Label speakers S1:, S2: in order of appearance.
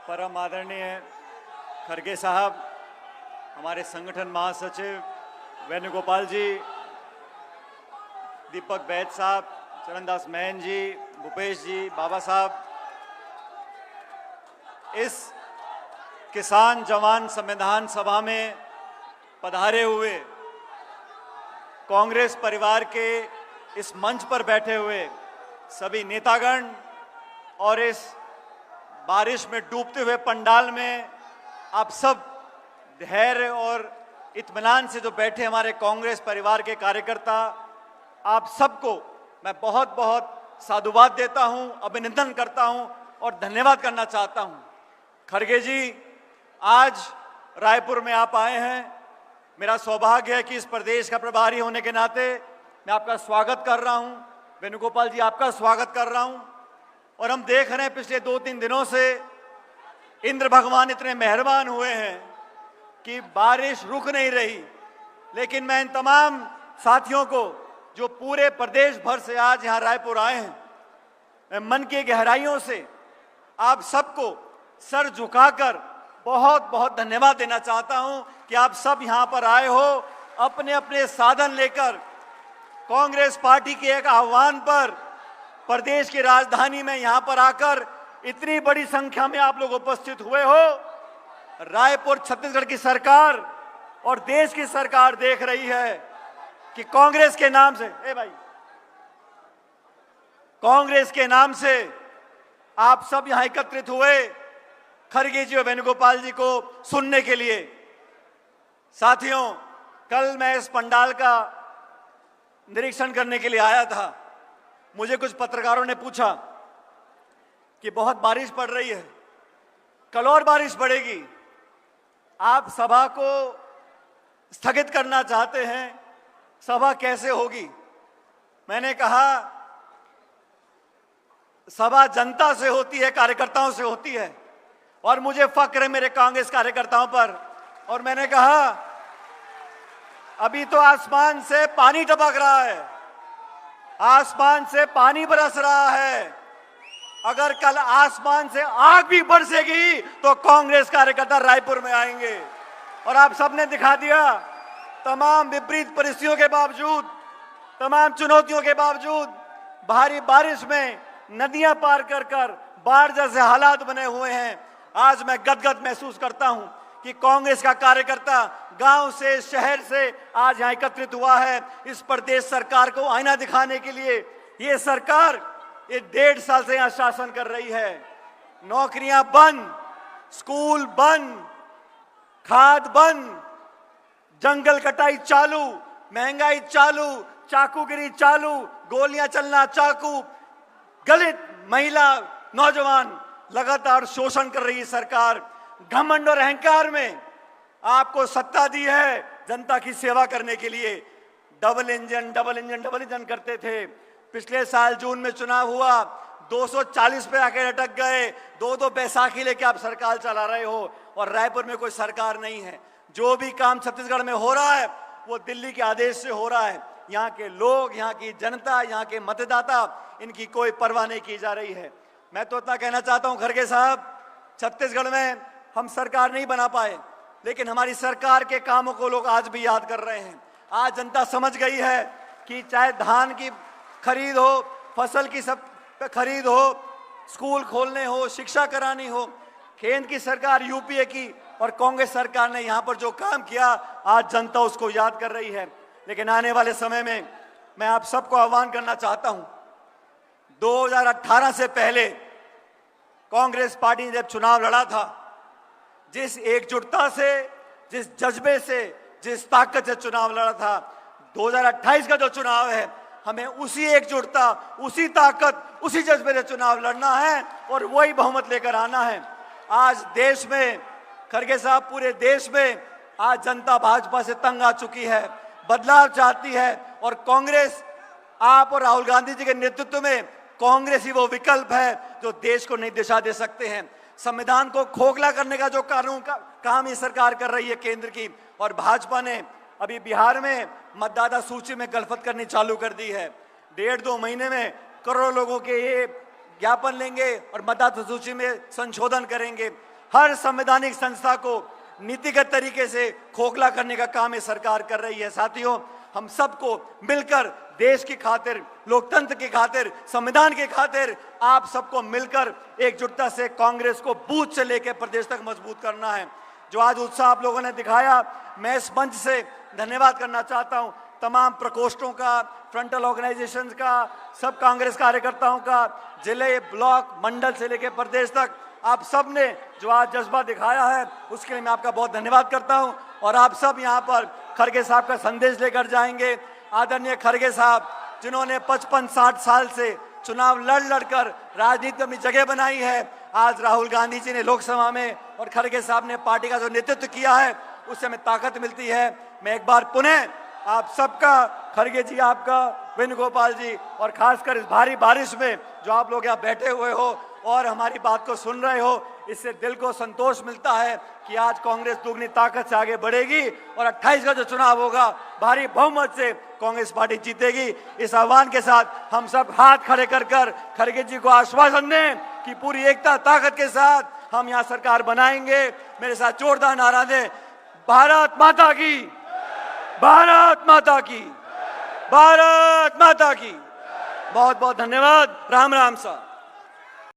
S1: परम आदरणीय खड़गे साहब, हमारे संगठन महासचिव वेणुगोपाल जी, दीपक बैद साहब, चरणदास मैन जी, भूपेश जी, बाबा साहब, इस किसान जवान संविधान सभा में पधारे हुए कांग्रेस परिवार के इस मंच पर बैठे हुए सभी नेतागण और इस बारिश में डूबते हुए पंडाल में आप सब धैर्य और इत्मीनान से जो बैठे हमारे कांग्रेस परिवार के कार्यकर्ता, आप सबको मैं बहुत बहुत साधुवाद देता हूं, अभिनंदन करता हूं और धन्यवाद करना चाहता हूं। खड़गे जी, आज रायपुर में आप आए हैं। मेरा सौभाग्य है कि इस प्रदेश का प्रभारी होने के नाते मैं आपका स्वागत कर रहा हूं। वेणुगोपाल जी, आपका स्वागत कर रहा हूं। और हम देख रहे हैं पिछले 2-3 दिनों से इंद्र भगवान इतने मेहरबान हुए हैं कि बारिश रुक नहीं रही। लेकिन मैं इन तमाम साथियों को जो पूरे प्रदेश भर से आज यहाँ रायपुर आए हैं, मैं मन की गहराइयों से आप सबको सर झुकाकर बहुत बहुत धन्यवाद देना चाहता हूं कि आप सब यहाँ पर आए हो, अपने अपने साधन लेकर कांग्रेस पार्टी के एक आह्वान पर प्रदेश की राजधानी में यहाँ पर आकर इतनी बड़ी संख्या में आप लोग उपस्थित हुए हो। रायपुर छत्तीसगढ़ की सरकार और देश की सरकार देख रही है कि कांग्रेस के नाम से, कांग्रेस के नाम से आप सब यहां एकत्रित हुए खड़गे जी और वेणुगोपाल जी को सुनने के लिए। साथियों, कल मैं इस पंडाल का निरीक्षण करने के लिए आया था। मुझे कुछ पत्रकारों ने पूछा कि बहुत बारिश पड़ रही है, कल और बारिश पड़ेगी, आप सभा को स्थगित करना चाहते हैं, सभा कैसे होगी? मैंने कहा, सभा जनता से होती है, कार्यकर्ताओं से होती है और मुझे फक्र है मेरे कांग्रेस कार्यकर्ताओं पर। और मैंने कहा, अभी तो आसमान से पानी टपक रहा है, आसमान से पानी बरस रहा है। अगर कल आसमान से आग भी बरसेगी तो कांग्रेस कार्यकर्ता रायपुर में आएंगे। और आप सबने दिखा दिया, तमाम विपरीत परिस्थितियों के बावजूद, तमाम चुनौतियों के बावजूद, भारी बारिश में नदियां पार कर कर बाढ़ जैसे हालात बने हुए हैं। आज मैं गदगद महसूस करता हूं कि कांग्रेस का कार्यकर्ता गांव से, शहर से आज यहां एकत्रित हुआ है इस प्रदेश सरकार को आईना दिखाने के लिए। ये सरकार ये 1.5 साल से यहां शासन कर रही है। नौकरियां बंद, स्कूल बंद, खाद बंद, जंगल कटाई चालू, महंगाई चालू, चाकूगिरी चालू, गोलियां चलना चाकू, दलित, महिला, नौजवान लगातार शोषण कर रही सरकार। घमंड और अहंकार में आपको सत्ता दी है जनता की सेवा करने के लिए। डबल इंजन करते थे। पिछले साल जून में चुनाव हुआ, 240 पे आके अटक गए। 2-2 बैसाखी लेके आप सरकार चला रहे हो और रायपुर में कोई सरकार नहीं है। जो भी काम छत्तीसगढ़ में हो रहा है वो दिल्ली के आदेश से हो रहा है। यहाँ के लोग, यहाँ की जनता, यहाँ के मतदाता, इनकी कोई परवाह नहीं की जा रही है। मैं तो इतना कहना चाहता हूँ खड़गे साहब, छत्तीसगढ़ में हम सरकार नहीं बना पाए, लेकिन हमारी सरकार के कामों को लोग आज भी याद कर रहे हैं। आज जनता समझ गई है कि चाहे धान की खरीद हो, फसल की सब खरीद हो, स्कूल खोलने हो, शिक्षा करानी हो, केंद्र की सरकार, यूपीए की और कांग्रेस सरकार ने यहाँ पर जो काम किया, आज जनता उसको याद कर रही है। लेकिन आने वाले समय में मैं आप सबको आह्वान करना चाहता हूं, 2018 से पहले कांग्रेस पार्टी ने जब चुनाव लड़ा था, जिस एकजुटता से, जिस जज्बे से, जिस ताकत से चुनाव लड़ा था, 2028 का जो चुनाव है, हमें उसी एकजुटता, उसी ताकत, उसी जज्बे से चुनाव लड़ना है और वही बहुमत लेकर आना है। आज देश में, खड़गे साहब, पूरे देश में आज जनता भाजपा से तंग आ चुकी है, बदलाव चाहती है और कांग्रेस, आप और राहुल गांधी जी के नेतृत्व में कांग्रेस ही वो विकल्प है जो देश को नई दिशा दे सकते हैं। संविधान को खोखला करने का जो कानून का काम ये सरकार कर रही है केंद्र की, और भाजपा ने अभी बिहार में मतदाता सूची में गलफत करनी चालू कर दी है। 1.5-2 महीने में करोड़ों लोगों के ये ज्ञापन लेंगे और मतदाता सूची में संशोधन करेंगे। हर संवैधानिक संस्था को नीतिगत तरीके से खोखला करने का काम ये सरकार कर रही है। साथियों, हम सबको मिलकर देश की खातिर, लोकतंत्र की खातिर, संविधान की खातिर आप सबको मिलकर एकजुटता से कांग्रेस को बूथ से लेकर प्रदेश तक मजबूत करना है। जो आज उत्साह आप लोगों ने दिखाया, मैं इस मंच से धन्यवाद करना चाहता हूं तमाम प्रकोष्ठों का, फ्रंटल ऑर्गेनाइजेशंस का, सब कांग्रेस कार्यकर्ताओं का, जिले, ब्लॉक, मंडल से लेकर प्रदेश तक आप सब ने जो आज जज्बा दिखाया है उसके लिए मैं आपका बहुत धन्यवाद करता हूं। और आप सब यहां पर खड़गे साहब का संदेश लेकर जाएंगे। आदरणीय खड़गे साहब, जिन्होंने 55-60 साल से चुनाव लड़कर राजनीति में अपनी जगह बनाई है, आज राहुल गांधी जी ने लोकसभा में और खड़गे साहब ने पार्टी का जो नेतृत्व किया है उससे हमें ताकत मिलती है। मैं एक बार पुनः आप सबका, खड़गे जी आपका, वेणुगोपाल जी, और खासकर इस भारी बारिश में जो आप लोग यहाँ बैठे हुए हो और हमारी बात को सुन रहे हो, इससे दिल को संतोष मिलता है कि आज कांग्रेस दुगनी ताकत से आगे बढ़ेगी और 28 का जो चुनाव होगा भारी बहुमत से कांग्रेस पार्टी जीतेगी। इस आह्वान के साथ हम सब हाथ खड़े कर खड़गे जी को आश्वासन दें कि पूरी एकता ताकत के साथ हम यहाँ सरकार बनाएंगे। मेरे साथ जोरदार नारा दें, भारत माता की, भारत माता की, भारत माता की। बहुत बहुत धन्यवाद। राम राम साहब।